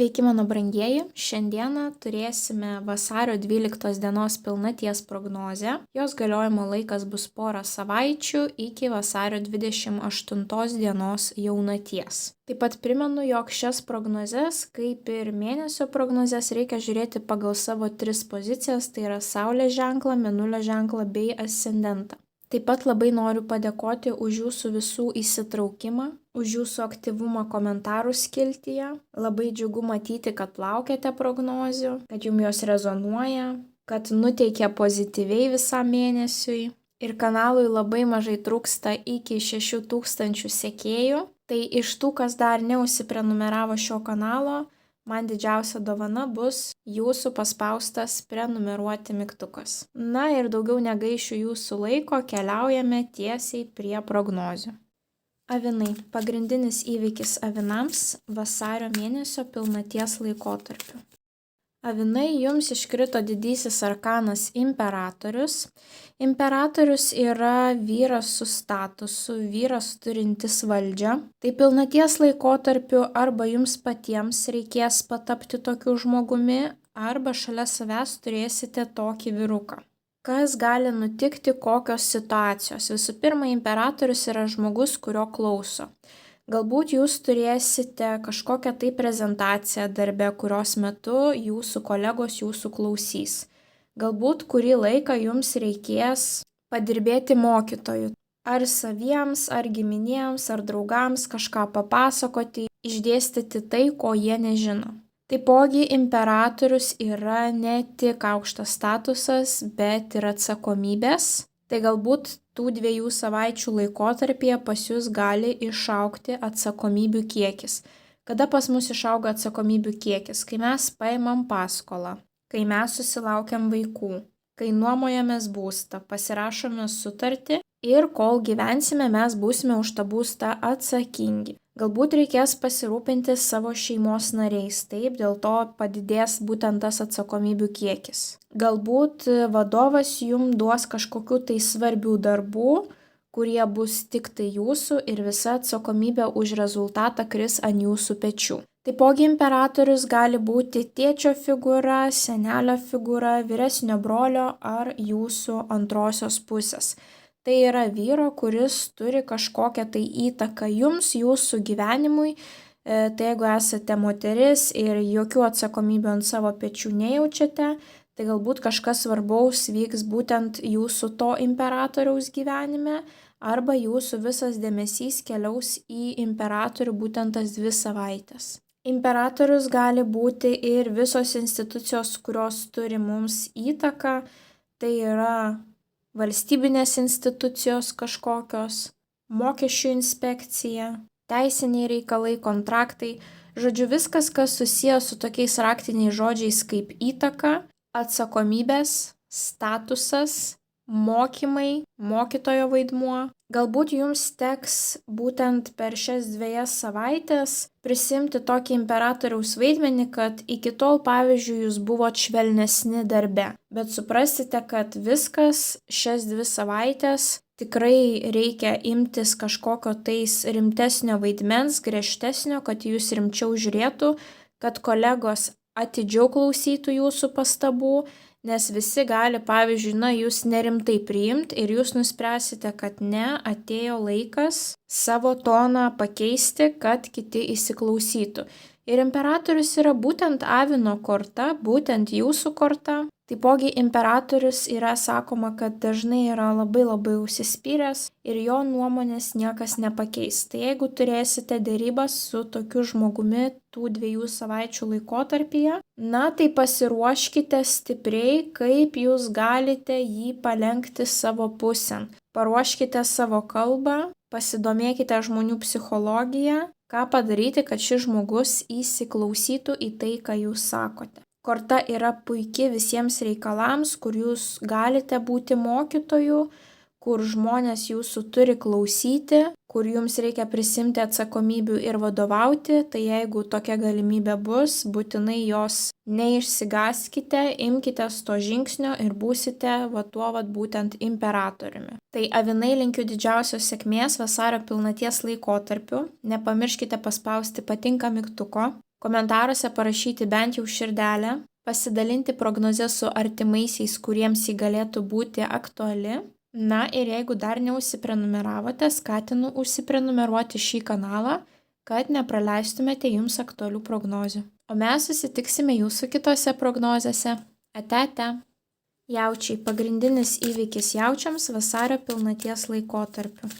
Sveiki mano brangieji, šiandieną turėsime vasario 12 dienos pilnaties prognozę. Jos galiojimo laikas bus porą savaičių iki vasario 28 dienos jaunaties. Taip pat primenu, jog šias prognozes, kaip ir mėnesio prognozes, reikia žiūrėti pagal savo 3 pozicijas, tai yra Saulės ženklą, Mėnulio ženklą bei ascendentą. Taip pat labai noriu padėkoti už jūsų visų įsitraukimą, už jūsų aktyvumą komentarų skiltyje. Labai džiugu matyti, kad laukiate prognozių, kad jums jos rezonuoja, kad nuteikia pozityviai visam mėnesiui. Ir kanalui labai mažai trūksta iki 6000 sekėjų. Tai iš tų, kas dar neužsiprenumeravo šio kanalo, man didžiausia dovana bus jūsų paspaustas prenumeruoti mygtukas. Na ir daugiau negaišiu jūsų laiko, keliaujame tiesiai prie prognozių. Avinai. Pagrindinis įvykis avinams vasario mėnesio pilnaties laikotarpiu. Avinai, jums iškrito didysis arkanas imperatorius. Imperatorius yra vyras su statusu, vyras turintis valdžią. Tai pilnaties laikotarpiu arba jums patiems reikės patapti tokiu žmogumi, arba šalia savęs turėsite tokį vyruką. Kas gali nutikti, kokios situacijos? Visų pirma, imperatorius yra žmogus, kurio klauso. Galbūt jūs turėsite kažkokią tai prezentaciją darbe, kurios metu jūsų kolegos jūsų klausys. Galbūt kurį laiką jums reikės padirbėti mokytoju. Ar saviems, ar giminėms, ar draugams kažką papasakoti, išdėstyti tai, ko jie nežino. Taipogi imperatorius yra ne tik aukštas statusas, bet ir atsakomybės. Tai galbūt tų 2 savaičių laikotarpyje pas jūs gali išaugti atsakomybių kiekis. Kada pas mus išauga atsakomybių kiekis? Kai mes paimam paskolą, kai mes susilaukiam vaikų, kai nuomojamės būstą, pasirašome sutartį ir kol gyvensime, mes būsime už tą būstą atsakingi. Galbūt reikės pasirūpinti savo šeimos nariais, taip, dėl to padidės būtent tas atsakomybių kiekis. Galbūt vadovas jums duos kažkokių tai svarbių darbų, kurie bus tik tai jūsų ir visa atsakomybė už rezultatą kris ant jūsų pečių. Taipogi imperatorius gali būti tėčio figūra, senelio figūra, vyresnio brolio ar jūsų antrosios pusės. Tai yra vyro, kuris turi kažkokią tai įtaką jums, jūsų gyvenimui. Tai jeigu esate moteris ir jokių atsakomybių ant savo pečių nejaučiate, tai galbūt kažkas svarbaus vyks būtent jūsų to imperatoriaus gyvenime, arba jūsų visas dėmesys keliaus į imperatorių būtent tas 2 savaitės. Imperatorius gali būti ir visos institucijos, kurios turi mums įtaką, tai yra valstybinės institucijos kažkokios, mokesčių inspekcija, teisiniai reikalai, kontraktai, žodžiu viskas, kas susijęs su tokiais raktiniais žodžiais kaip įtaka, atsakomybės, statusas, mokymai, mokytojo vaidmuo. Galbūt jums teks būtent per šias 2 savaitės prisimti tokį imperatoriaus vaidmenį, kad iki tol, pavyzdžiui, jūs buvot švelnesni darbe. Bet suprasite, kad viskas šias 2 savaitės tikrai reikia imtis kažkokio tais rimtesnio vaidmens, griežtesnio, kad jūs rimčiau žiūrėtų, kad kolegos atidžiau klausytų jūsų pastabų, nes visi gali, pavyzdžiui, jūs nerimtai priimti ir jūs nuspręsite, kad ne, atėjo laikas savo toną pakeisti, kad kiti įsiklausytų. Ir imperatorius yra būtent avino korta, būtent jūsų korta. Taipogi imperatorius yra sakoma, kad dažnai yra labai užsispyręs ir jo nuomonės niekas nepakeis. Tai jeigu turėsite dėrybas su tokiu žmogumi tų 2 savaičių laikotarpyje, tai pasiruoškite stipriai, kaip jūs galite jį palenkti savo pusėn. Paruoškite savo kalbą, pasidomėkite žmonių psichologiją, ką padaryti, kad šis žmogus įsiklausytų į tai, ką jūs sakote. Korta yra puikia visiems reikalams, kur jūs galite būti mokytoju, kur žmonės jūsų turi klausyti, kur jums reikia prisimti atsakomybių ir vadovauti, tai jeigu tokia galimybė bus, būtinai jos neišsigąskite, imkitės to žingsnio ir būsite tuo būtent imperatoriumi. Tai avinai, linkiu didžiausios sėkmės vasario pilnaties laikotarpiu, nepamirškite paspausti patinka mygtuko, Komentaruose parašyti bent jau širdelę, pasidalinti prognozę su artimaisiais, kuriems ji galėtų būti aktuali. Na ir jeigu dar neužsiprenumeravote, skatinu užsiprenumeruoti šį kanalą, kad nepraleistumėte jums aktualių prognozių. O mes susitiksime jūsų kitose prognozėse. Ate. Jaučiai – pagrindinis įvykis jaučiams vasario pilnaties laikotarpiu.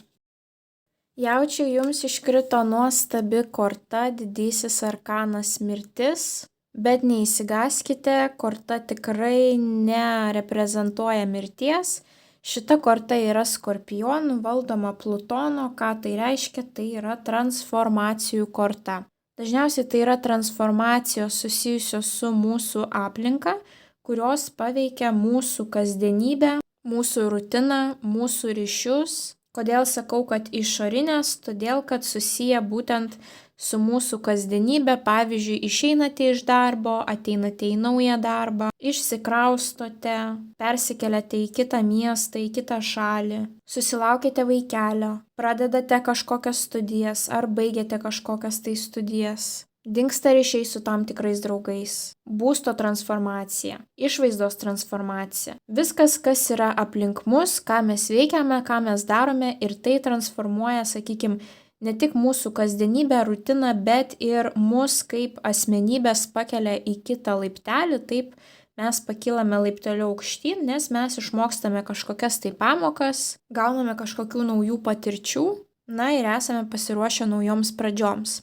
Jaučiai, jums iškrito nuostabi korta, didysis arkanas mirtis, bet neįsigaskite, korta tikrai nereprezentuoja mirties. Šita korta yra skorpionų, valdoma Plutono. Ką tai reiškia? Tai yra transformacijų korta. Dažniausiai tai yra transformacijos susijusios su mūsų aplinka, kurios paveikia mūsų kasdienybę, mūsų rutiną, mūsų ryšius. Kodėl sakau, kad išorinės? Todėl, kad susiję būtent su mūsų kasdienybė. Pavyzdžiui, išeinate iš darbo, ateinate į naują darbą, išsikraustote, persikeliate į kitą miestą, į kitą šalį, susilaukite vaikelio, pradedate kažkokias studijas ar baigiate kažkokias tai studijas. Dingsta ryšiai su tam tikrais draugais, būsto transformacija, išvaizdos transformacija. Viskas, kas yra aplink mus, ką mes veikiame, ką mes darome ir tai transformuoja, sakykime, ne tik mūsų kasdienybę, rutiną, bet ir mus kaip asmenybės pakelia į kitą laiptelį, taip mes pakilame laipteliu aukštyn, nes mes išmokstame kažkokias tai pamokas, gauname kažkokių naujų patirčių, na ir esame pasiruošę naujoms pradžioms.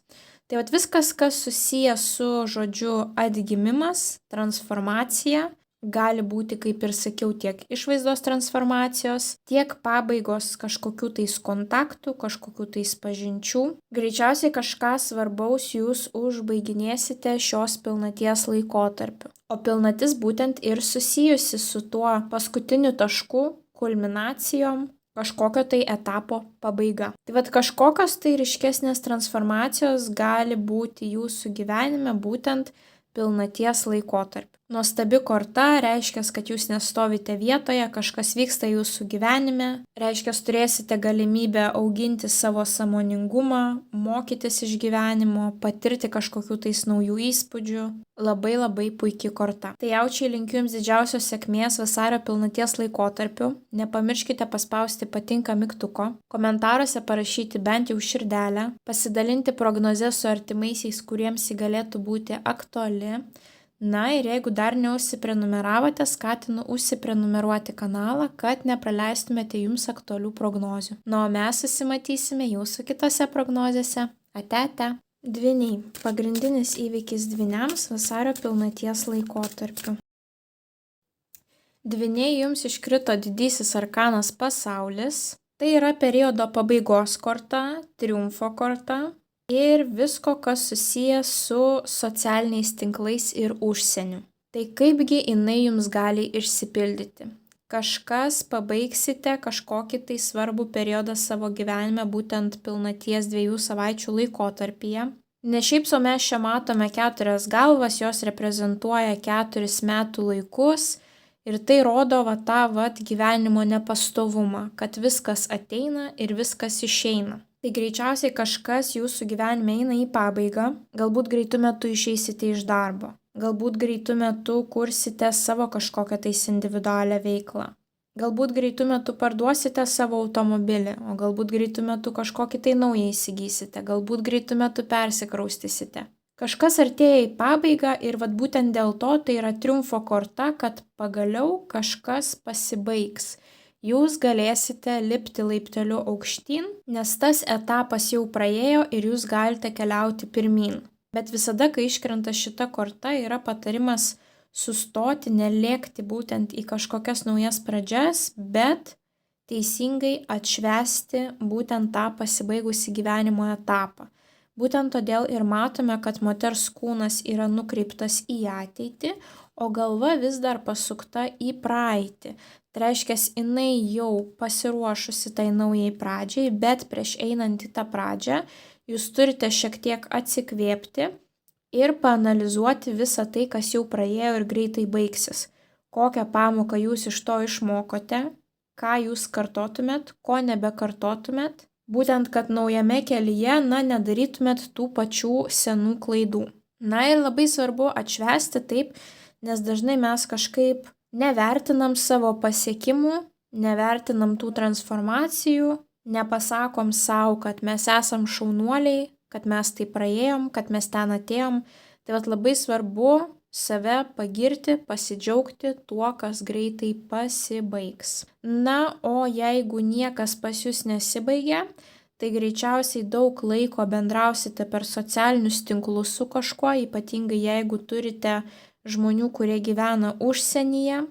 Tai vat viskas, kas susiję su žodžiu atgimimas, transformacija, gali būti, kaip ir sakiau, tiek išvaizdos transformacijos, tiek pabaigos kažkokių tais kontaktų, kažkokių tais pažinčių. Greičiausiai kažką svarbaus jūs užbaiginėsite šios pilnaties laikotarpiu. O pilnatis būtent ir susijusi su tuo paskutiniu tašku, kulminacijom, kažkokio tai etapo pabaiga. Tai vat kažkokios tai ryškesnės transformacijos gali būti jūsų gyvenime būtent pilnaties laikotarpiu. Nuostabi korta reiškia, kad jūs nestovite vietoje, kažkas vyksta jūsų gyvenime, reiškia, turėsite galimybę auginti savo sąmoningumą, mokytis iš gyvenimo, patirti kažkokių tais naujų įspūdžių. Labai labai puikiai korta. Tai jaučiai, linkiu jums didžiausios sėkmės vasario pilnaties laikotarpiu. Nepamirškite paspausti patinka mygtuko, komentaruose parašyti bent jau širdelę, pasidalinti prognozę su artimaisiais, kuriems ji galėtų būti aktuali. Na ir jeigu dar neužsiprenumeravote, skatinu užsiprenumeruoti kanalą, kad nepraleistumėte jums aktualių prognozių. Na, o mes susimatysime jūsų kitose prognozėse. Ate. Dvyniai. Pagrindinis įvykis dvyniams vasario pilnaties laikotarpiu. Dvyniai, jums iškrito didysis arkanas pasaulis. Tai yra periodo pabaigos korta, triumfo korta. Ir visko, kas susijęs su socialiniais tinklais ir užsieniu. Tai kaipgi jinai jums gali išsipildyti? Kažkas pabaigsite kažkokį tai svarbų periodą savo gyvenime, būtent pilnaties 2 savaičių laikotarpyje. Ne šiaip sau mes čia matome 4 galvas, jos reprezentuoja 4 metų laikus ir tai rodo tą gyvenimo nepastovumą, kad viskas ateina ir viskas išeina. Tai greičiausiai kažkas jūsų gyvenime eina į pabaigą, galbūt greitu metu išeisite iš darbo, galbūt greitu metu kursite savo kažkokią tais individualią veiklą, galbūt greitu metu parduosite savo automobilį, o galbūt greitu metu kažkokį tai naują įsigysite, galbūt greitu metu persikraustysite. Kažkas artėja į pabaigą ir būtent dėl to tai yra triumfo korta, kad pagaliau kažkas pasibaigs. Jūs galėsite lipti laipteliu aukštyn, nes tas etapas jau praėjo ir jūs galite keliauti pirmyn. Bet visada, kai iškrenta šita korta, yra patarimas sustoti, nelėkti būtent į kažkokias naujas pradžias, bet teisingai atšvęsti būtent tą pasibaigusį gyvenimo etapą. Būtent todėl ir matome, kad moters kūnas yra nukreiptas į ateitį, o galva vis dar pasukta į praeitį. Tai reiškia, jinai jau pasiruošusi tai naujai pradžiai, bet prieš einant į tą pradžią jūs turite šiek tiek atsikvėpti ir paanalizuoti visą tai, kas jau praėjo ir greitai baigsis. Kokią pamoką jūs iš to išmokote, ką jūs kartotumėt, ko nebekartotumėt, būtent, kad naujame kelyje nedarytumėt tų pačių senų klaidų. Na ir labai svarbu atšvęsti taip, nes dažnai mes kažkaip nevertinam savo pasiekimų, nevertinam tų transformacijų, nepasakom savo, kad mes esam šaunuoliai, kad mes tai praėjom, kad mes ten atėjom. Tai vat labai svarbu save pagirti, pasidžiaugti tuo, kas greitai pasibaigs. Na, o jeigu niekas pas jūs nesibaigia, tai greičiausiai daug laiko bendrausite per socialinius tinklus su kažkuo, ypatingai jeigu turite žmonių, kurie gyvena užsienyje,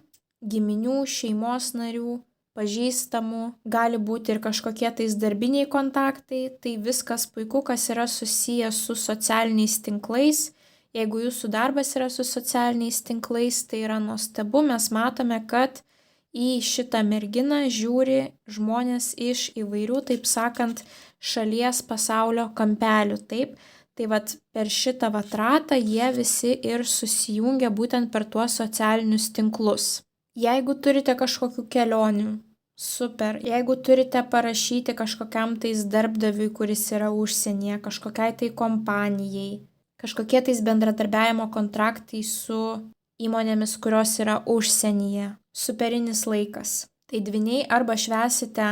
giminių, šeimos narių, pažįstamų, gali būti ir kažkokie tais darbiniai kontaktai, tai viskas puiku, kas yra susijęs su socialiniais tinklais. Jeigu jūsų darbas yra su socialiniais tinklais, tai yra nuostabu, mes matome, kad į šitą merginą žiūri žmonės iš įvairių, taip sakant, šalies pasaulio kampelių, taip. Tai vat per šitą vat ratą jie visi ir susijungia būtent per tuos socialinius tinklus. Jeigu turite kažkokių kelionių, super. Jeigu turite parašyti kažkokiam tais darbdaviui, kuris yra užsienyje, kažkokiai tai kompanijai, kažkokie tais bendradarbiavimo kontraktai su įmonėmis, kurios yra užsienyje. Superinis laikas. Tai dvyniai arba švęsite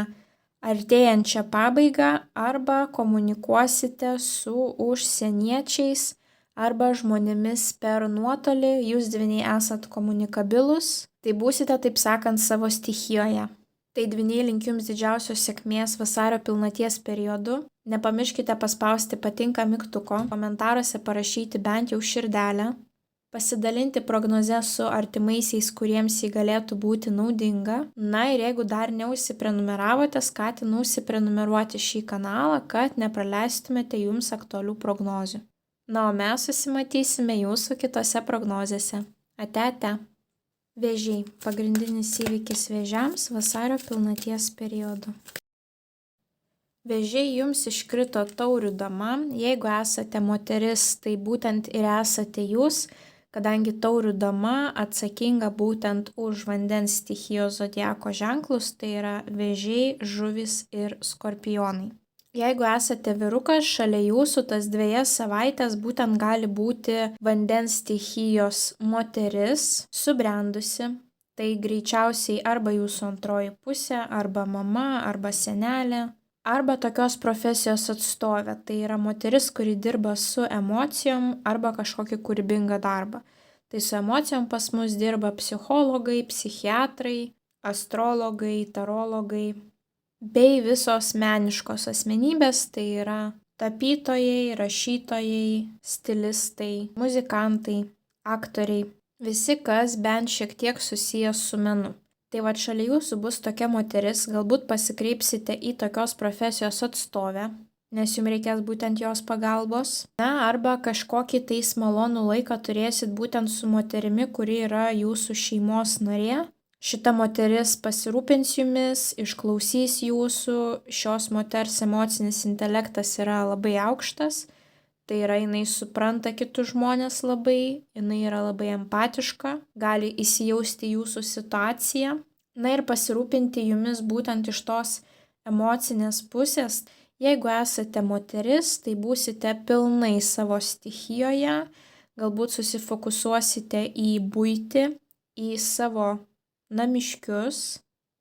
artėjančią pabaigą, arba komunikuosite su užsieniečiais, arba žmonėmis per nuotolį, jūs dvyniai esat komunikabilus, tai būsite, taip sakant, savo stichijoje. Tai dvyniai linkiu jums didžiausios sėkmės vasario pilnaties periodu. Nepamirškite paspausti patinka mygtuko, komentaruose parašyti bent jau širdelę, pasidalinti prognozę su artimaisiais, kuriems ji galėtų būti naudinga. Na ir jeigu dar neužsiprenumeravote, skatinu užsiprenumeruoti šį kanalą, kad nepraleistumėte jums aktualių prognozių. Na, o mes susimatysime jūsų kitose prognozėse. Ate. Vėžiai. Pagrindinis įvykis vėžiams vasario pilnaties periodu. Vėžiai jums iškrito taurių dama. Jeigu esate moteris, tai būtent ir esate jūs, kadangi taurių dama atsakinga būtent už vandens stichijos zodiako ženklus, tai yra vėžiai, žuvys ir skorpionai. Jeigu esate vyrukas, šalia jūsų tas 2 savaitės būtent gali būti vandens stichijos moteris, subrendusi. Tai greičiausiai arba jūsų antroji pusė, arba mama, arba senelė, arba tokios profesijos atstovė. Tai yra moteris, kuri dirba su emocijom arba kažkokį kūrybingą darbą. Tai su emocijom pas mus dirba psichologai, psichiatrai, astrologai, tarologai. Bei visos meniškos asmenybės, tai yra tapytojai, rašytojai, stilistai, muzikantai, aktoriai, visi, kas bent šiek tiek susijęs su menu. Tai va šalia jūsų bus tokia moteris, galbūt pasikreipsite į tokios profesijos atstovę, nes jums reikės būtent jos pagalbos. Na, arba kažkokį tais malonų laiką turėsit būtent su moterimi, kuri yra jūsų šeimos narė. Šita moteris pasirūpins jumis, išklausys jūsų, šios moters emocinis intelektas yra labai aukštas, tai yra jinai supranta kitus žmonės labai, jinai yra labai empatiška, gali įsijausti jūsų situaciją, na ir pasirūpinti jumis būtent iš tos emocinės pusės. Jeigu esate moteris, tai būsite pilnai savo stichijoje, galbūt susifokusuosite į buitį, į savo namiškius,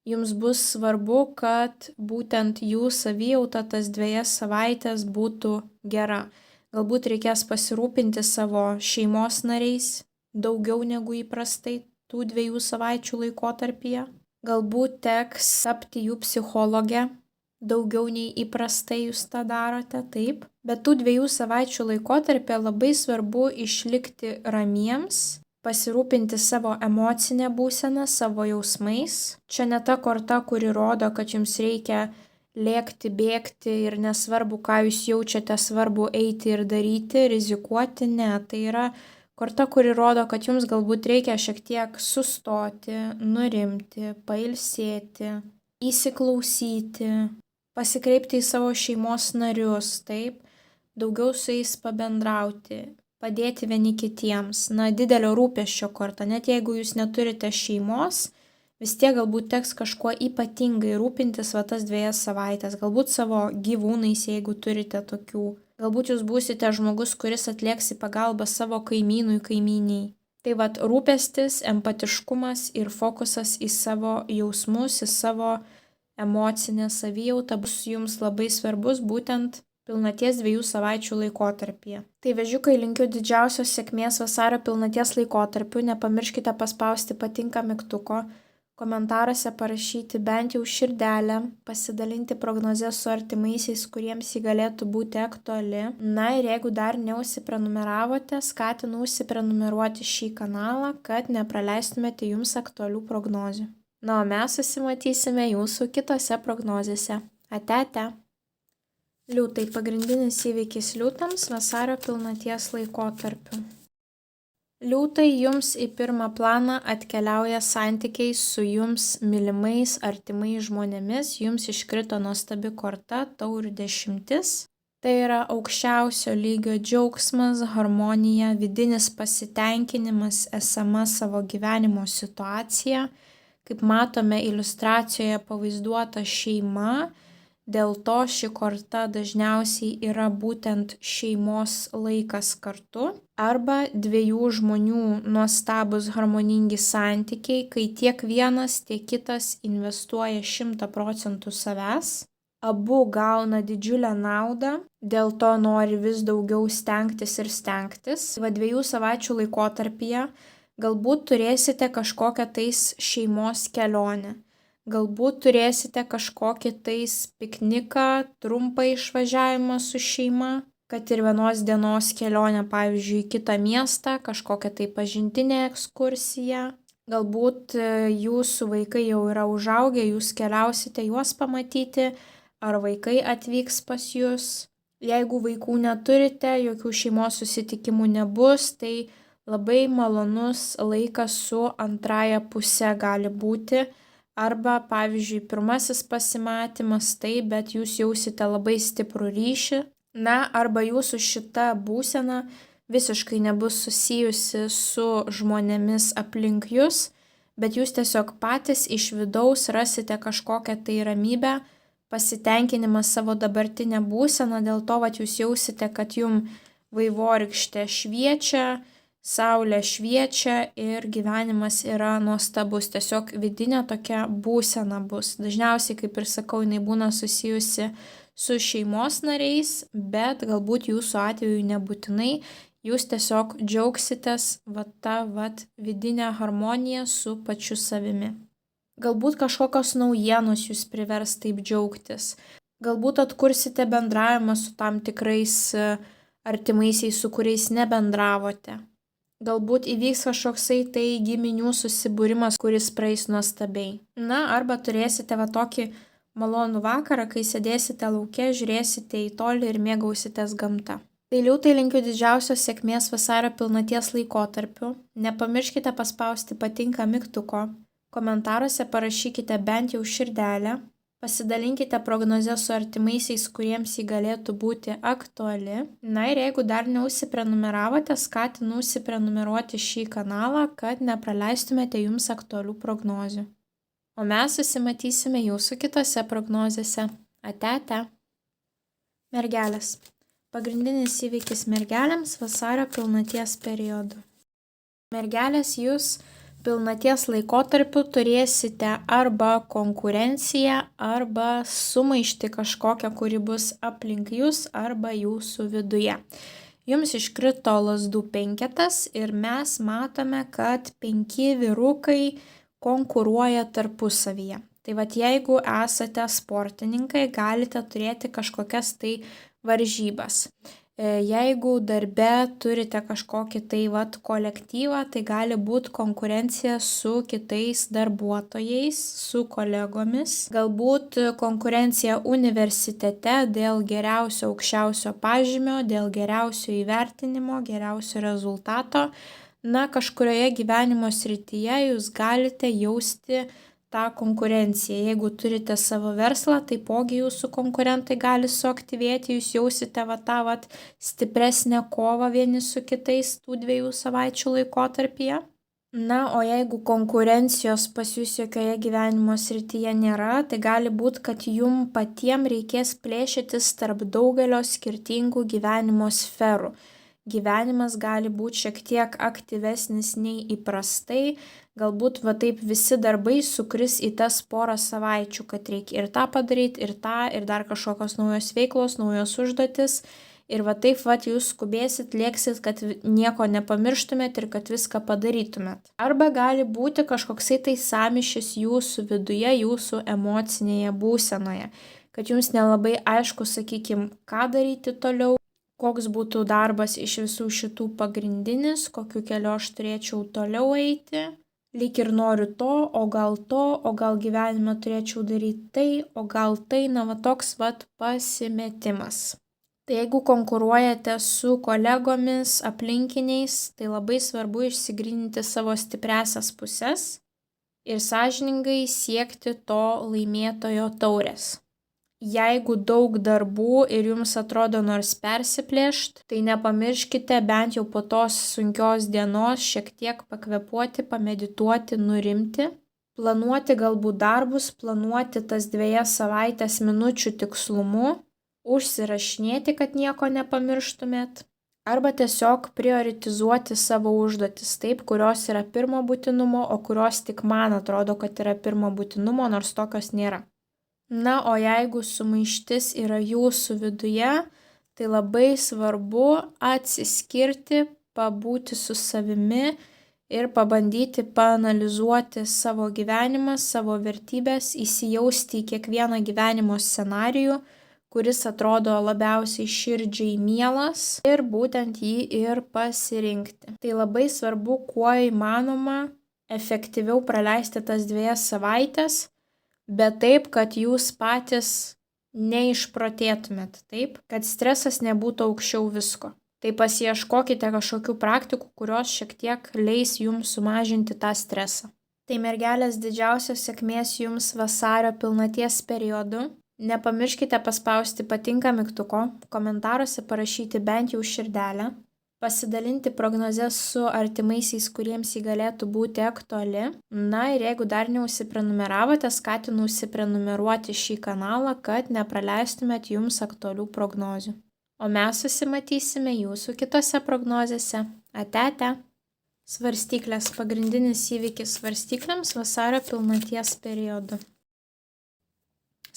jums bus svarbu, kad būtent jų savijauta tas 2 savaitės būtų gera. Galbūt reikės pasirūpinti savo šeimos nariais daugiau negu įprastai tų 2 savaičių laikotarpyje. Galbūt teks tapti jų psichologę daugiau nei įprastai jūs tą darote, taip. Bet tų 2 savaičių laikotarpyje labai svarbu išlikti ramiems, pasirūpinti savo emocinę būseną, savo jausmais. Čia ne ta korta, kuri rodo, kad jums reikia lėkti, bėgti ir nesvarbu, ką jūs jaučiate, svarbu eiti ir daryti, rizikuoti. Ne, tai yra korta, kuri rodo, kad jums galbūt reikia šiek tiek sustoti, nurimti, pailsėti, įsiklausyti, pasikreipti į savo šeimos narius, taip, daugiau su jais pabendrauti. Padėti vieni kitiems, didelio rūpesčio korta, net jeigu jūs neturite šeimos, vis tiek galbūt teks kažkuo ypatingai rūpintis tas 2 savaitės, galbūt savo gyvūnais, jeigu turite tokių, Galbūt jūs būsite žmogus, kuris atlieks į pagalbą savo kaimynui, kaimyniai. Tai rūpestis, empatiškumas ir fokusas į savo jausmus, į savo emocinę savijautą bus jums labai svarbus būtent pilnaties 2 savaičių laikotarpyje. Tai vėžiukai, linkiu didžiausios sėkmės vasario pilnaties laikotarpiu. Nepamirškite paspausti patinka mygtuko, komentaruose parašyti bent jau širdelę, pasidalinti prognozę su artimaisiais, kuriems ji galėtų būti aktuali. Na ir jeigu dar neužsiprenumeravote, skatinu užsiprenumeruoti šį kanalą, kad nepraleistumėte jums aktualių prognozių. Na, o mes susimatysime jūsų kitose prognozėse. Ate, ate. Liūtai, pagrindinis įvykis liūtams vasario pilnaties laikotarpiu. Liūtai, jums į pirmą planą atkeliauja santykiai su jums mylimais, artimais žmonėmis. Jums iškrito nuostabi korta, taurių 10. Tai yra aukščiausio lygio džiaugsmas, harmonija, vidinis pasitenkinimas esama savo gyvenimo situacija. Kaip matome iliustracijoje pavaizduota šeima. Dėl to ši korta dažniausiai yra būtent šeimos laikas kartu arba 2 žmonių nuostabus harmoningi santykiai, kai tiek vienas, tiek kitas investuoja 100% savęs. Abu gauna didžiulę naudą, dėl to nori vis daugiau stengtis ir stengtis. 2 savaičių laikotarpyje galbūt turėsite kažkokią tais šeimos kelionę. Galbūt turėsite kažkokį tais pikniką, trumpą išvažiavimą su šeima, kad ir vienos dienos kelionę, pavyzdžiui, į kitą miestą, kažkokią tai pažintinę ekskursiją. Galbūt jūsų vaikai jau yra užaugę, jūs keliausite juos pamatyti, ar vaikai atvyks pas jūs. Jeigu vaikų neturite, jokių šeimos susitikimų nebus, tai labai malonus laikas su antraja puse gali būti. Arba, pavyzdžiui, pirmasis pasimatymas, taip, bet jūs jausite labai stiprų ryšį. Na, arba jūsų šita būsena visiškai nebus susijusi su žmonėmis aplink jūs, bet jūs tiesiog patys iš vidaus rasite kažkokią tai ramybę, pasitenkinimą savo dabartinę būseną, dėl to jūs jausite, kad jums vaivorykštė šviečia, saulė šviečia ir gyvenimas yra nuostabus. Tiesiog vidinė tokia būsena bus. Dažniausiai, kaip ir sakau, jinai būna susijusi su šeimos nariais, bet galbūt jūsų atveju nebūtinai. Jūs tiesiog džiaugsitės vidinę harmoniją su pačiu savimi. Galbūt kažkokios naujienos jūs privers taip džiaugtis. Galbūt atkursite bendravimą su tam tikrais artimaisiais, su kuriais nebendravote. Galbūt įvyks kažkoksai tai giminių susibūrimas, kuris praeis nuostabiai. Na, arba turėsite tokį malonų vakarą, kai sėdėsite lauke, žiūrėsite į tolį ir mėgausitės gamta. Tai liūtai, linkiu didžiausios sėkmės vasario pilnaties laikotarpiu. Nepamirškite paspausti patinka mygtuko. Komentaruose parašykite bent jau širdelę. Pasidalinkite prognozę su artimaisiais, kuriems ji galėtų būti aktuali. Na ir jeigu dar neužsiprenumeravote, skatinu užsiprenumeruoti šį kanalą, kad nepraleistumėte jums aktualių prognozių. O mes susimatysime jūsų kitose prognozėse. Ate, ate. Mergelės. Pagrindinis įvykis mergelėms vasario pilnaties periodu. Mergelės, jūs pilnaties laikotarpiu turėsite arba konkurenciją, arba sumaištį kažkokią, kuri bus aplink jūs arba jūsų viduje. Jums iškrito lazdų 5 ir mes matome, kad 5 vyrukai konkuruoja tarpusavyje. Tai jeigu esate sportininkai, galite turėti kažkokias tai varžybas. Jeigu darbe turite kažkokį tai kolektyvą, tai gali būti konkurencija su kitais darbuotojais, su kolegomis. Galbūt konkurencija universitete dėl geriausio aukščiausio pažymio, dėl geriausio įvertinimo, geriausio rezultato. Na, kažkurioje gyvenimo srityje jūs galite jausti tą konkurenciją. Jeigu turite savo verslą, taipogi jūsų konkurentai gali suaktyvėti, jūs jausite stipresnę kovą vieni su kitais tų 2 savaičių laikotarpyje. Na, o jeigu konkurencijos pas jūs jokioje gyvenimo srityje nėra, tai gali būti, kad jum patiem reikės plėšytis tarp daugelio skirtingų gyvenimo sferų. Gyvenimas gali būti šiek tiek aktyvesnis nei įprastai, galbūt va taip visi darbai sukris į tas porą savaičių, kad reikia ir tą padaryti, ir tą, ir dar kažkokios naujos veiklos, naujos užduotis. Ir va taip va jūs skubėsit, lėksit, kad nieko nepamirštumėt ir kad viską padarytumėt. Arba gali būti kažkoksai tai sąmyšis jūsų viduje, jūsų emocinėje būsenoje, kad jums nelabai aišku, sakykime, ką daryti toliau, koks būtų darbas iš visų šitų pagrindinis, kokiu keliu aš turėčiau toliau eiti. Lyg ir noriu to, o gal gyvenime turėčiau daryti tai, o gal tai, na va toks va pasimetimas. Tai jeigu konkuruojate su kolegomis, aplinkiniais, tai labai svarbu išsigryninti savo stipriasias puses ir sąžiningai siekti to laimėtojo taurės. Jeigu daug darbų ir jums atrodo nors persiplėšt, tai nepamirškite bent jau po tos sunkios dienos šiek tiek pakvėpuoti, pamedituoti, nurimti, planuoti galbūt darbus, planuoti tas 2 savaitės minučių tikslumu, užsirašinėti, kad nieko nepamirštumėt, arba tiesiog prioritizuoti savo užduotis taip, kurios yra pirmo būtinumo, o kurios tik man atrodo, kad yra pirmo būtinumo, nors tokios nėra. Na, o jeigu sumaištis yra jūsų viduje, tai labai svarbu atsiskirti, pabūti su savimi ir pabandyti paanalizuoti savo gyvenimą, savo vertybės, įsijausti į kiekvieną gyvenimo scenarijų, kuris atrodo labiausiai širdžiai mielas ir būtent jį ir pasirinkti. Tai labai svarbu, kuo įmanoma efektyviau praleisti tas 2 savaitės, bet taip, kad jūs patys neišprotėtumėt, taip, kad stresas nebūtų aukščiau visko. Tai pasiieškokite kažkokių praktikų, kurios šiek tiek leis jums sumažinti tą stresą. Tai mergelės didžiausios sėkmės jums vasario pilnaties periodu. Nepamirškite paspausti patinka mygtuko, komentaruose parašyti bent jau širdelę, pasidalinti prognozes su artimaisiais, kuriems jį galėtų būti aktuali. Na ir jeigu dar neužsiprenumeravote, skatinu užsiprenumeruoti šį kanalą, kad nepraleistumėt jums aktualių prognozių. O mes susimatysime jūsų kitose prognozėse. Ate. Svarstyklės. Pagrindinis įvykis svarstyklėms vasario pilnaties periodu.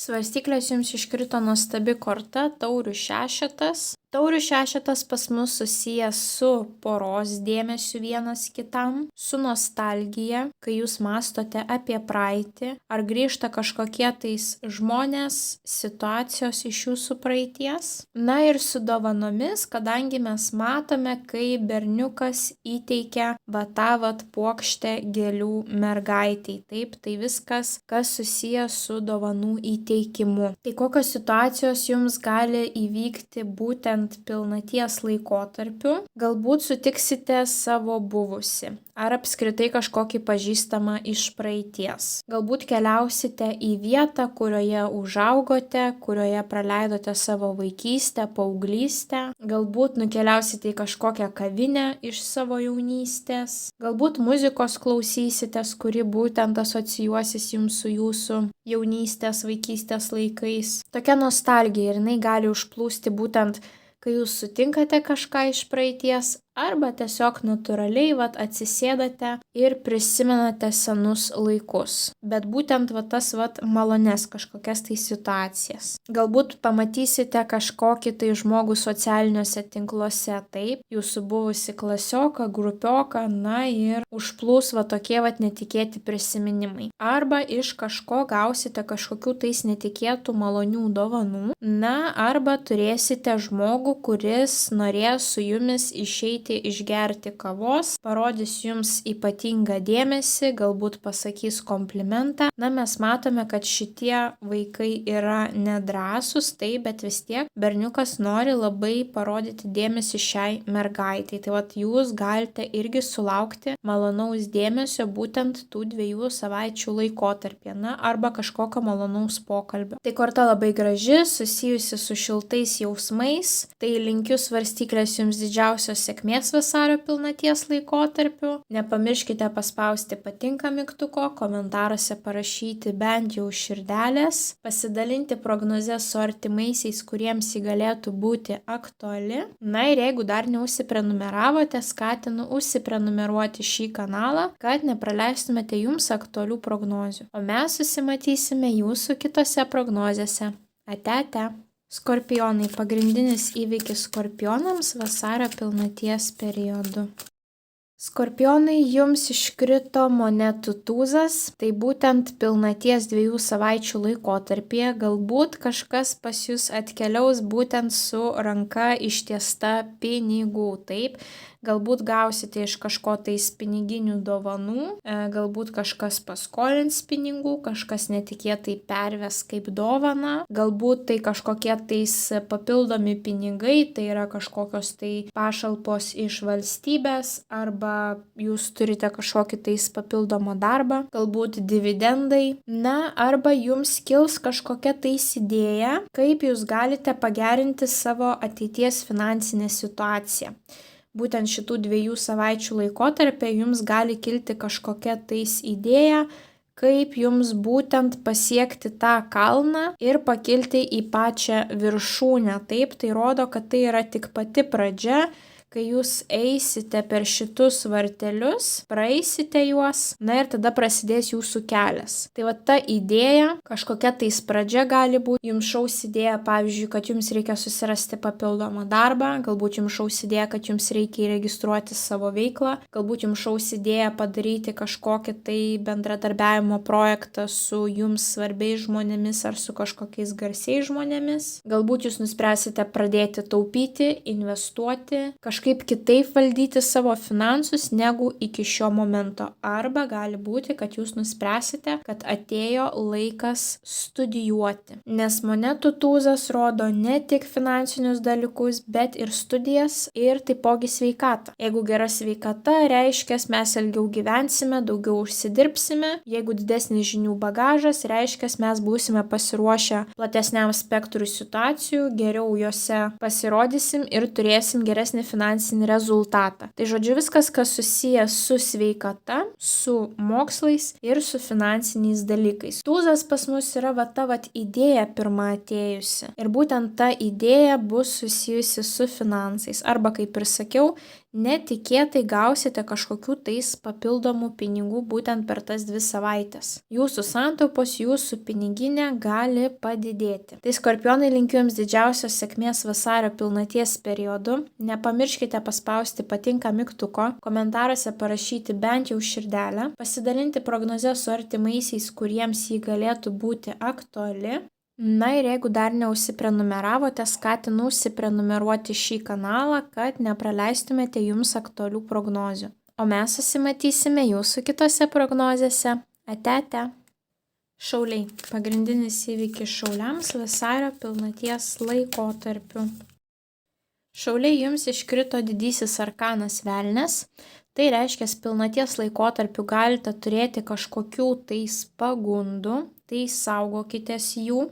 Svarstyklės jums iškrito nuostabi korta, taurių šešetas. Taurių šešetas pas mus susijęs su poros dėmesiu vienas kitam, su nostalgija, kai jūs mastote apie praeitį, ar grįžta kažkokie tais žmonės, situacijos iš jūsų praeities. Na ir su dovanomis, kadangi mes matome, kai berniukas įteikia vat puokštę gėlių mergaitei. Taip, tai viskas, kas susijęs su dovanų įteikimu. Tai kokios situacijos jums gali įvykti būtent pilnaties laikotarpiu? Galbūt sutiksite savo buvusi ar apskritai kažkokį pažįstamą iš praeities. Galbūt keliausite į vietą, kurioje užaugote, kurioje praleidote savo vaikystę, paauglystę. Galbūt nukeliausite į kažkokią kavinę iš savo jaunystės. Galbūt muzikos klausysitės, kuri būtent asocijuosis jums su jūsų jaunystės, vaikystės laikais. Tokia nostalgija ir jinai gali užplūsti būtent kai jūs sutinkate kažką iš praeities, arba tiesiog natūraliai atsisėdate ir prisimenate senus laikus. Bet būtent tas malones kažkokias tai situacijas. Galbūt pamatysite kažkokį tai žmogų socialiniuose tinkluose, taip, jūsų buvusi klasioką, grupioką, na ir užplūs tokie netikėti prisiminimai. Arba iš kažko gausite kažkokių tais netikėtų malonių dovanų, na arba turėsite žmogų, kuris norės su jumis išeiti išgerti kavos, parodys jums ypatingą dėmesį, galbūt pasakys komplimentą. Na, mes matome, kad šitie vaikai yra nedrąsūs, taip, bet vis tiek berniukas nori labai parodyti dėmesį šiai mergaitai. Tai jūs galite irgi sulaukti malonaus dėmesio būtent tų 2 savaičių laikotarpį, na, arba kažkokio malonaus pokalbio. Tai korta labai graži, susijusi su šiltais jausmais. Tai linkiu svarstyklės jums didžiausios sėkmės sėkmės vasario pilnaties laikotarpiu. Nepamirškite paspausti patinka mygtuko, komentaruose parašyti bent jau širdelės, pasidalinti prognozę su artimaisiais, kuriems ji galėtų būti aktuali. Na ir jeigu dar neužsiprenumeravote, skatinu užsiprenumeruoti šį kanalą, kad nepraleistumėte jums aktualių prognozių. O mes susimatysime jūsų kitose prognozėse. Ate. Skorpionai – pagrindinis įvykis skorpionams vasario pilnaties periodu. Skorpionai, jums iškrito monetų tūzas, tai būtent pilnaties 2 savaičių laikotarpyje galbūt kažkas pas jūs atkeliaus būtent su ranka ištiesta pinigų, taip. Galbūt gausite iš kažko tais piniginių dovanų, galbūt kažkas paskolins pinigų, kažkas netikėtai perves kaip dovana, galbūt tai kažkokie tais papildomi pinigai, tai yra kažkokios tai pašalpos iš valstybės, arba jūs turite kažkokį tais papildomą darbą, galbūt dividendai, arba jums kils kažkokia tais idėja, kaip jūs galite pagerinti savo ateities finansinę situaciją. Būtent šitų 2 savaičių laikotarpė jums gali kilti kažkokia tais idėja, kaip jums būtent pasiekti tą kalną ir pakilti į pačią viršūnę. Taip, tai rodo, kad tai yra tik pati pradžia, kai jūs eisite per šitus vartelius, praeisite juos, ir tada prasidės jūsų kelias. Tai va ta idėja, kažkokia tais pradžia gali būti, jums šaus idėja, pavyzdžiui, kad jums reikia susirasti papildomą darbą, galbūt jums šaus idėja, kad jums reikia įregistruoti savo veiklą, galbūt jums šaus idėja padaryti kažkokį tai bendradarbiavimo projektą su jums svarbiais žmonėmis ar su kažkokiais garsiais žmonėmis. Galbūt jūs nuspręsite pradėti taupyti, investuoti, kažkaip kitaip valdyti savo finansus negu iki šio momento. Arba gali būti, kad jūs nuspręsite, kad atėjo laikas studijuoti. Nes monetų tūzas rodo ne tik finansinius dalykus, bet ir studijas ir taipogi sveikatą. Jeigu gera sveikata, reiškia, mes ilgiau gyvensime, daugiau užsidirbsime. Jeigu didesnis žinių bagažas, reiškia, mes būsime pasiruošę platesniam spektrui situacijų, geriau juose pasirodysim ir turėsim geresnį finansinį rezultatą. Tai žodžiu, viskas, kas susijęs su sveikata, su mokslais ir su finansiniais dalykais. Tūzas pas mus yra ta idėja pirma atėjusi. Ir būtent ta idėja bus susijusi su finansais. Arba, kaip ir sakiau, netikėtai gausite kažkokių tais papildomų pinigų būtent per tas 2 savaitės. Jūsų santaupos, jūsų piniginė gali padidėti. Tai skorpionai, linkiu jums didžiausios sėkmės vasario pilnaties periodu. Nepamirškite paspausti patinka mygtuko, komentaruose parašyti bent jau širdelę, pasidalinti prognozę su artimaisiais, kuriems ji galėtų būti aktuali. Ir jeigu dar neužsiprenumeravote, skatinu užsiprenumeruoti šį kanalą, kad nepraleistumėte jums aktualių prognozių. O mes susimatysime jūsų kitose prognozėse. Ate. Šauliai. Pagrindinis įvykis šauliams vasario pilnaties laikotarpiu. Šauliai, jums iškrito didysis arkanas velnias. Tai reiškia, pilnaties laikotarpiu galite turėti kažkokių tais pagundų, tai saugokitės jų.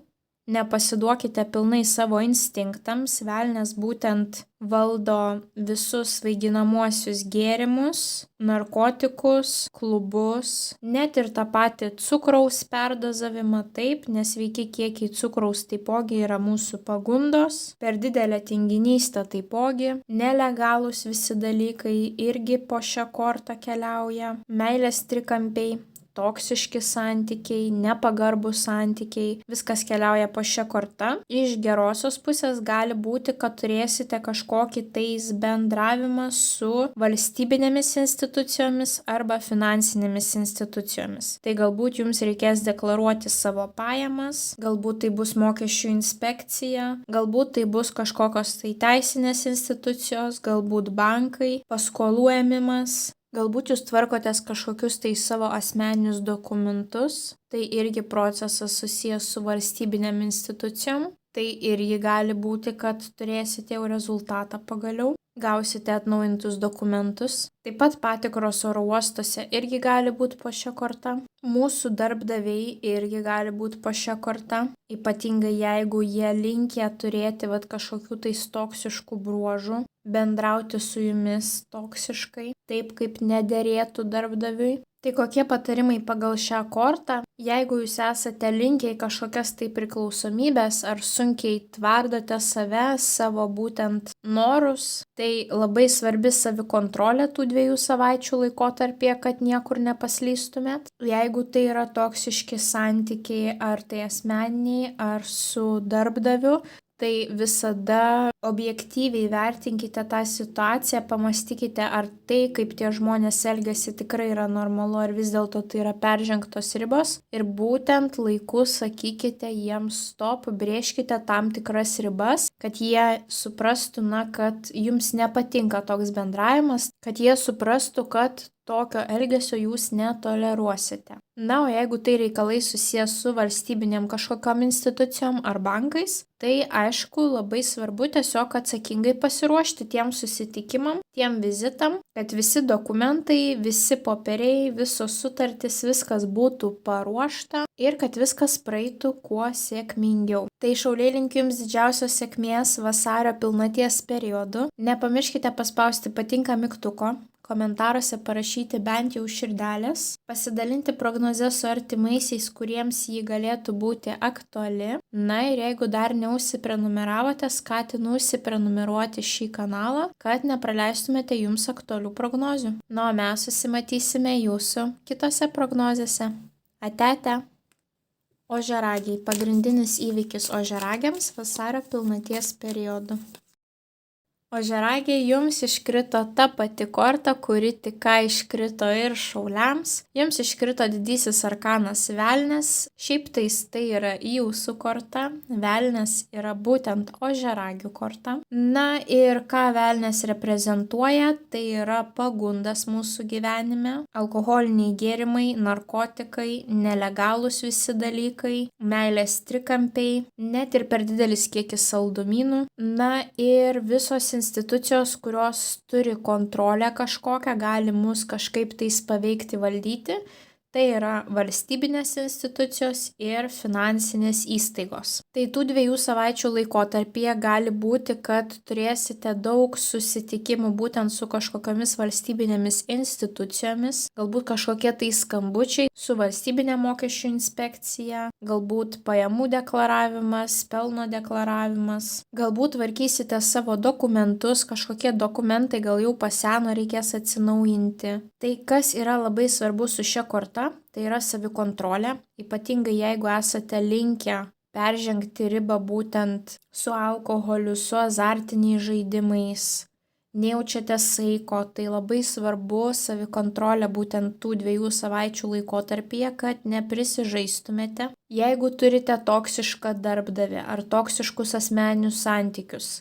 Nepasiduokite pilnai savo instinktams, velnias būtent valdo visus svaiginamuosius gėrimus, narkotikus, klubus, net ir tą patį cukraus perdozavimą, taip, nes sveiki kiekiai cukraus taipogi yra mūsų pagundos, per didelę tinginystę taipogi, nelegalūs visi dalykai irgi po šią kortą keliauja, meilės trikampiai, toksiški santykiai, nepagarbūs santykiai, viskas keliauja po šią kortą. Iš gerosios pusės gali būti, kad turėsite kažkokį tais bendravimą su valstybinėmis institucijomis arba finansinėmis institucijomis. Tai galbūt jums reikės deklaruoti savo pajamas, galbūt tai bus mokesčių inspekcija, galbūt tai bus kažkokios tai teisinės institucijos, galbūt bankai, paskolų ėmimas. Galbūt jūs tvarkotės kažkokius tai savo asmeninius dokumentus, tai irgi procesas susijęs su valstybinėm institucijom, tai irgi gali būti, kad turėsite jau rezultatą pagaliau, gausite atnaujintus dokumentus. Taip pat patikros oro uostuose irgi gali būti po šią kortą. Mūsų darbdaviai irgi gali būti po šią kortą, ypatingai jeigu jie linkę turėti kažkokių tais toksiškų bruožų. bendrauti su jumis toksiškai, taip kaip nederėtų darbdaviui. Tai kokie patarimai pagal šią kortą? Jeigu jūs esate linkę į kažkokias tai priklausomybės ar sunkiai tvardote save, savo būtent norus, tai labai svarbi savikontrolė tų 2 savaičių laikotarpyje, kad niekur nepaslystumėt. Jeigu tai yra toksiški santykiai, ar tai asmeniniai, ar su darbdaviu, tai visada objektyviai vertinkite tą situaciją, pamastykite, ar tai, kaip tie žmonės elgiasi, tikrai yra normalu, ar vis dėlto tai yra peržengtos ribos. Ir būtent laiku sakykite jiems stop, brėžkite tam tikras ribas, kad jie suprastų, kad jums nepatinka toks bendravimas, kad jie suprastų, kad tokio elgesio jūs netoleruosite. O jeigu tai reikalai susijęs su valstybinėm kažkokiom institucijom ar bankais, tai aišku labai svarbu tiesiog atsakingai pasiruošti tiem susitikimam, tiem vizitam, kad visi dokumentai, visi popieriai, visos sutartys, viskas būtų paruošta ir kad viskas praeitų kuo sėkmingiau. Tai šauliai linkiu jums didžiausios sėkmės vasario pilnaties periodu. Nepamirškite paspausti patinka mygtuko, komentaruose parašyti bent jau širdelės, pasidalinti prognozę su artimaisiais, kuriems ji galėtų būti aktuali. Ir jeigu dar neužsiprenumeravote, skatinu užsiprenumeruoti šį kanalą, kad nepraleistumėte jums aktualių prognozių. O mes susimatysime jūsų kitose prognozėse. Ate. Ožiaragiai. Pagrindinis įvykis ožiaragiams vasario pilnaties periodu. Ožiaragiai, jums iškrito ta pati korta, kuri tik ką iškrito ir šauliams. Jums iškrito didysis arkanas velnias, šiaip tais tai yra jūsų korta, velnias yra būtent ožiaragių korta. Ir ką velnias reprezentuoja, tai yra pagundas mūsų gyvenime, alkoholiniai gėrimai, narkotikai, nelegalūs visi dalykai, meilės trikampiai, net ir per didelis kiekis saldumynų, ir visos institucijos, kurios turi kontrolę kažkokią, gali mus kažkaip tais paveikti, valdyti. Tai yra valstybinės institucijos ir finansinės įstaigos. Tai tų 2 savaičių laikotarpyje gali būti, kad turėsite daug susitikimų būtent su kažkokiamis valstybinėmis institucijomis, galbūt kažkokie tai skambučiai su valstybinė mokesčių inspekcija, galbūt pajamų deklaravimas, pelno deklaravimas, galbūt tvarkysite savo dokumentus, kažkokie dokumentai gal jau paseno, reikės atsinaujinti. Tai kas yra labai svarbu su šia korta? Tai yra savikontrolė, ypatingai jeigu esate linkę peržengti ribą būtent su alkoholiu, su azartiniais žaidimais, nejaučiate saiko, tai labai svarbu savikontrolė būtent tų 2 savaičių laikotarpyje, kad neprisižaistumėte. Jeigu turite toksišką darbdavį ar toksiškus asmeninius santykius,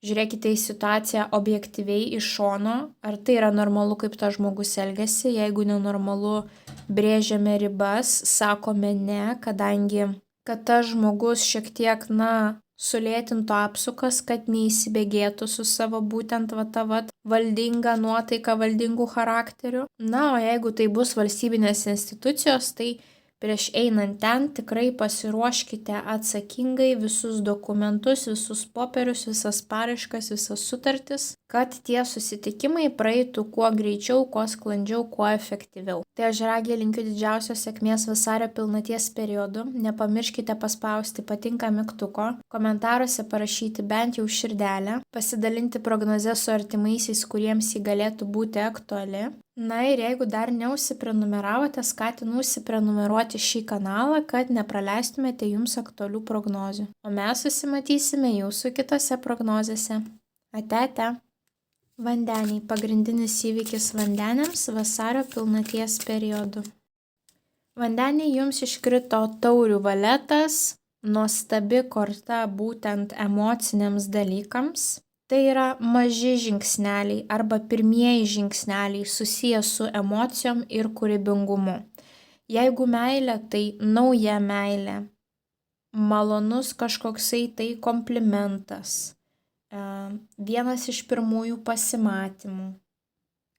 žiūrėkite į situaciją objektyviai iš šono, ar tai yra normalu, kaip tas žmogus elgiasi. Jeigu nenormalu, brėžiame ribas, sakome ne, kadangi kad tas žmogus šiek tiek, sulėtintų apsukas, kad neįsibėgėtų su savo būtent valdinga nuotaika, valdingų charakteriu. O jeigu tai bus valstybinės institucijos, tai prieš einant ten tikrai pasiruoškite atsakingai visus dokumentus, visus popierius, visas paraiškas, visas sutartis, kad tie susitikimai praeitų kuo greičiau, kuo sklandžiau, kuo efektyviau. Tai ožiaragiai linkiu didžiausios sėkmės vasario pilnaties periodu. Nepamirškite paspausti patinka mygtuko, komentaruose parašyti bent jau širdelę, pasidalinti prognozę su artimaisiais, kuriems ji galėtų būti aktuali. Ir jeigu dar neužsiprenumeravote, skatinu užsiprenumeruoti šį kanalą, kad nepraleistumėte jums aktualių prognozių. O mes susimatysime jūsų kitose prognozėse. Ate. Vandeniai. Pagrindinis įvykis vandeniams vasario pilnaties periodu. Vandeniai, jums iškrito taurių valetas, nuostabi korta būtent emociniams dalykams. Tai yra maži žingsneliai arba pirmieji žingsneliai susiję su emocijom ir kūrybingumu. Jeigu meilė, tai nauja meilė, malonus kažkoksai tai komplimentas, vienas iš pirmųjų pasimatymų,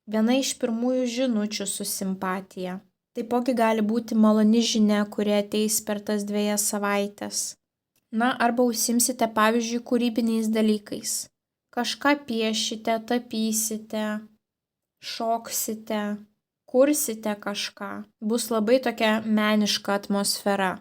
viena iš pirmųjų žinučių su simpatija. Taipogi gali būti maloni žinia, kuri ateis per tas 2 savaitės. Arba užsimsite, pavyzdžiui, kūrybiniais dalykais. kažką piešite, tapysite, šoksite, kursite kažką. Bus labai tokia meniška atmosfera.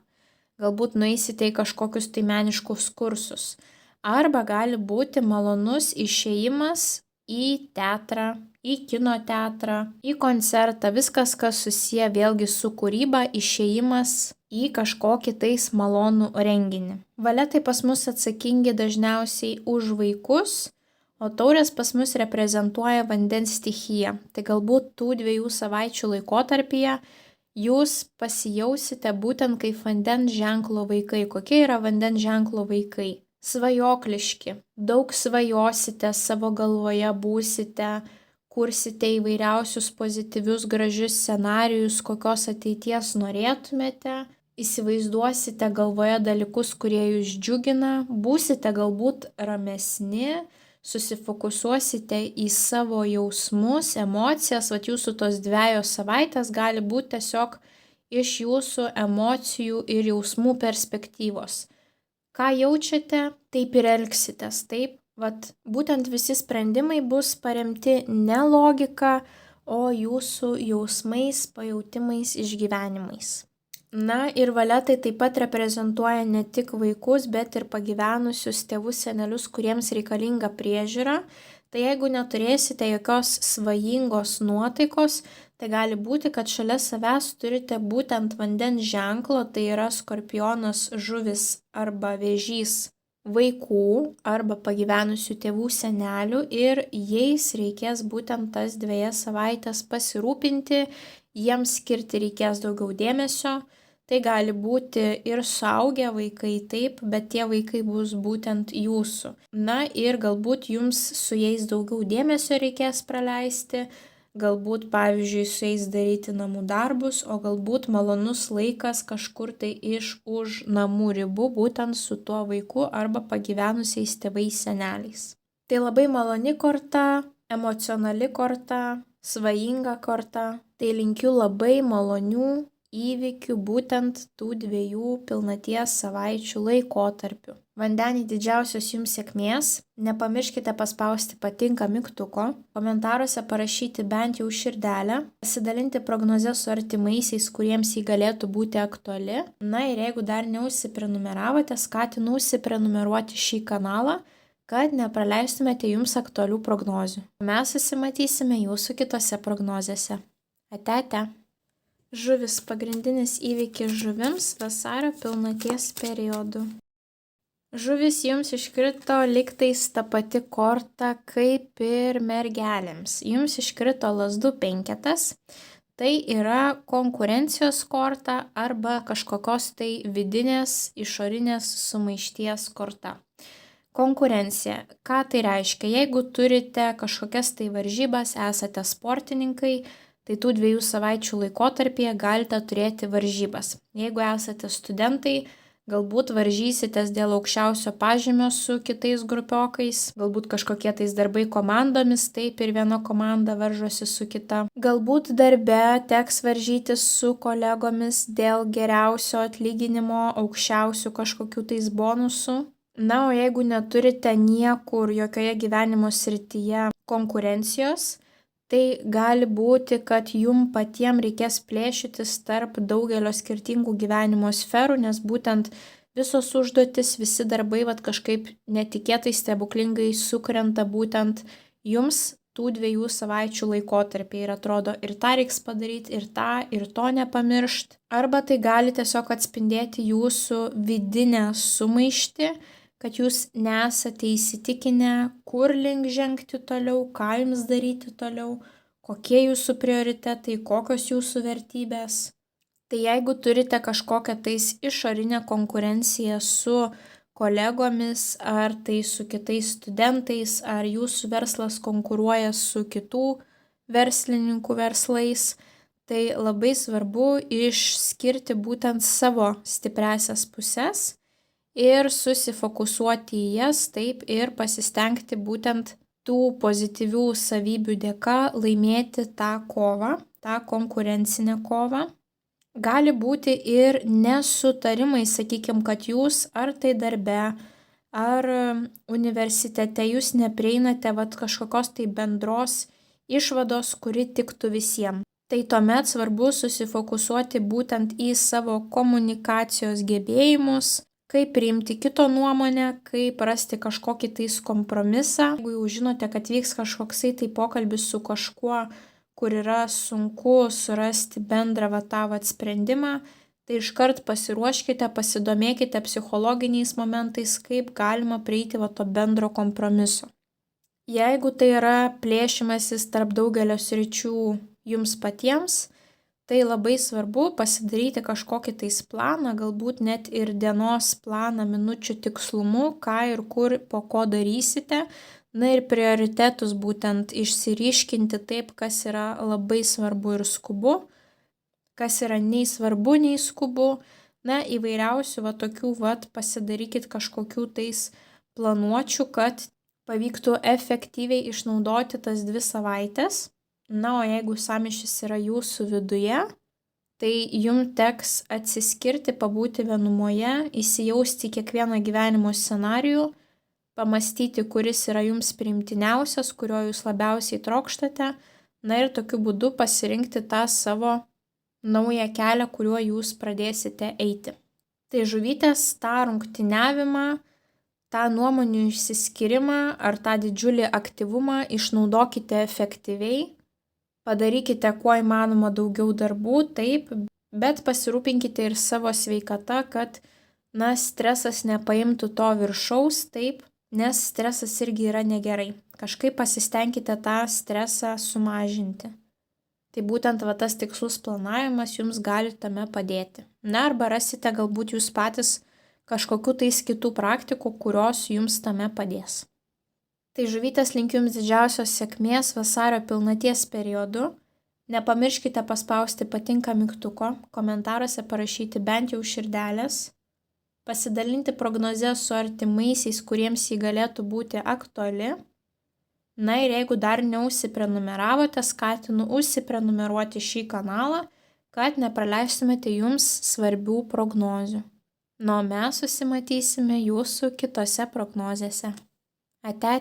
Galbūt nueisite į kažkokius tai meniškus kursus. Arba gali būti malonus išėjimas į teatrą, į kino teatrą, į koncertą, viskas, kas susiję vėlgi su kūryba, išėjimas į kažkokį tais malonų renginį. Valetai pas mus atsakingi dažniausiai už vaikus, o taurės pas mus reprezentuoja vandens stichiją. Tai galbūt tų 2 savaičių laikotarpyje jūs pasijausite būtent kaip vandens ženklo vaikai. Kokie yra vandens ženklo vaikai? Svajokliški, daug svajosite, savo galvoje būsite, kursite įvairiausius pozityvius, gražius scenarijus, kokios ateities norėtumėte, įsivaizduosite galvoje dalykus, kurie jūs džiugina, būsite galbūt ramesni, susifokusuosite į savo jausmus, emocijas, jūsų tos 2 savaitės gali būti tiesiog iš jūsų emocijų ir jausmų perspektyvos. Ką jaučiate, taip ir elgsitės, taip? Būtent visi sprendimai bus paremti ne logika, o jūsų jausmais, pajautimais, išgyvenimais. Na ir valetai taip pat reprezentuoja ne tik vaikus, bet ir pagyvenusius tėvus, senelius, kuriems reikalinga priežiūra. Tai jeigu neturėsite jokios svajingos nuotaikos, tai gali būti, kad šalia savęs turite būtent vandens ženklo, tai yra skorpionas, žuvis arba vėžys vaikų arba pagyvenusių tėvų, senelių ir jais reikės būtent tas 2 savaitės pasirūpinti, jiems skirti reikės daugiau dėmesio. Tai gali būti ir suaugę vaikai, taip, bet tie vaikai bus būtent jūsų. Na ir galbūt jums su jais daugiau dėmesio reikės praleisti, galbūt, pavyzdžiui, su jais daryti namų darbus, o galbūt malonus laikas kažkur tai iš už namų ribų, būtent su tuo vaiku arba pagyvenusiais tėvais, seneliais. Tai labai maloni korta, emocionali korta, svajinga korta. Tai linkiu labai malonių įvykių būtent tų 2 pilnaties savaičių laikotarpių. Vandeniai, didžiausios jums sėkmės, nepamirškite paspausti patinka mygtuko, komentaruose parašyti bent jau širdelę, pasidalinti prognozę su artimaisiais, kuriems jį galėtų būti aktuali. Na ir jeigu dar neužsiprenumeravote, skatinu užsiprenumeruoti šį kanalą, kad nepraleistumėte jums aktualių prognozių. Mes susimatysime jūsų kitose prognozėse. Ate. Žuvis, pagrindinis įvykis žuvims vasario pilnaties periodu. Žuvis jums iškrito lygtais ta pati korta kaip ir mergelėms. Jums iškrito lazdų 5. Tai yra konkurencijos korta arba kažkokios tai vidinės, išorinės sumaišties korta. Konkurencija. Ką tai reiškia? Jeigu turite kažkokias tai varžybas, esate sportininkai, tai tų 2 savaičių laikotarpyje galite turėti varžybas. Jeigu esate studentai, galbūt varžysitės dėl aukščiausio pažymio su kitais grupiokais, galbūt kažkokie tais darbai komandomis, taip ir viena komanda varžosi su kita. Galbūt darbe teks varžytis su kolegomis dėl geriausio atlyginimo, aukščiausių kažkokių tais bonusų. Na, o jeigu neturite niekur jokioje gyvenimo srityje konkurencijos, tai gali būti, kad jum patiem reikės plėšytis tarp daugelio skirtingų gyvenimo sferų, nes būtent visos užduotis, visi darbai kažkaip netikėtai stebuklingai sukrenta būtent jums tų 2 savaičių laikotarpį ir atrodo ir tą reiks padaryti, ir tą, ir to nepamiršt. Arba tai gali tiesiog atspindėti jūsų vidinę sumaištį, kad jūs nesate įsitikinę, kur link žengti toliau, ką jums daryti toliau, kokie jūsų prioritetai, kokios jūsų vertybės. Tai jeigu turite kažkokią tais išorinę konkurenciją su kolegomis, ar tai su kitais studentais, ar jūsų verslas konkuruoja su kitų verslininkų verslais, tai labai svarbu išskirti būtent savo stipriasias puses ir susifokusuoti į jas, taip ir pasistengti būtent tų pozityvių savybių dėka laimėti tą kovą, tą konkurencinę kovą. Gali būti ir nesutarimai, sakykime, kad jūs ar tai darbe, ar universitete jūs neprieinate kažkokios tai bendros išvados, kuri tiktų visiems. Tai tuomet svarbu susifokusuoti būtent į savo komunikacijos gebėjimus, kaip priimti kito nuomonę, kaip rasti kažkokį tais kompromisą. Jeigu jau žinote, kad vyks kažkoksai tai pokalbis su kažkuo, kur yra sunku surasti bendrą tą sprendimą, tai iškart pasiruoškite, pasidomėkite psichologiniais momentais, kaip galima prieiti to bendro kompromiso. Jeigu tai yra plėšimasis tarp daugelio sričių jums patiems, tai labai svarbu pasidaryti kažkokį tais planą, galbūt net ir dienos planą minučių tikslumu, ką ir kur po ko darysite, ir prioritetus būtent išsiryškinti taip, kas yra labai svarbu ir skubu, kas yra nei svarbu, nei skubu, įvairiausių tokių pasidarykit kažkokių tais planuočių, kad pavyktų efektyviai išnaudoti tas 2 savaitės. O jeigu sąmyšis yra jūsų viduje, tai jums teks atsiskirti, pabūti vienumoje, įsijausti į kiekvieną gyvenimo scenarijų, pamastyti, kuris yra jums priimtiniausias, kurio jūs labiausiai trokštate, ir tokiu būdu pasirinkti tą savo naują kelią, kuriuo jūs pradėsite eiti. Tai žuvytės tą rungtyniavimą, tą nuomonių išsiskyrimą ar tą didžiulį aktyvumą išnaudokite efektyviai. Padarykite kuo įmanoma daugiau darbų, taip, bet pasirūpinkite ir savo sveikata, kad, stresas nepaimtų to viršaus, taip, nes stresas irgi yra negerai. Kažkaip pasistengkite tą stresą sumažinti. Tai būtent tas tikslus planavimas jums gali tame padėti. Arba rasite galbūt jūs patys kažkokių tais kitų praktikų, kurios jums tame padės. Tai žuvytės linkiu jums didžiausios sėkmės vasario pilnaties periodu. Nepamirškite paspausti patinka mygtuko, komentaruose parašyti bent jau širdelės, pasidalinti prognozę su artimaisiais, kuriems jį galėtų būti aktuali. Ir jeigu dar neužsiprenumeravote, skatinu užsiprenumeruoti šį kanalą, kad nepraleistumėte jums svarbių prognozių. Mes susimatysime jūsų kitose prognozėse. Ate.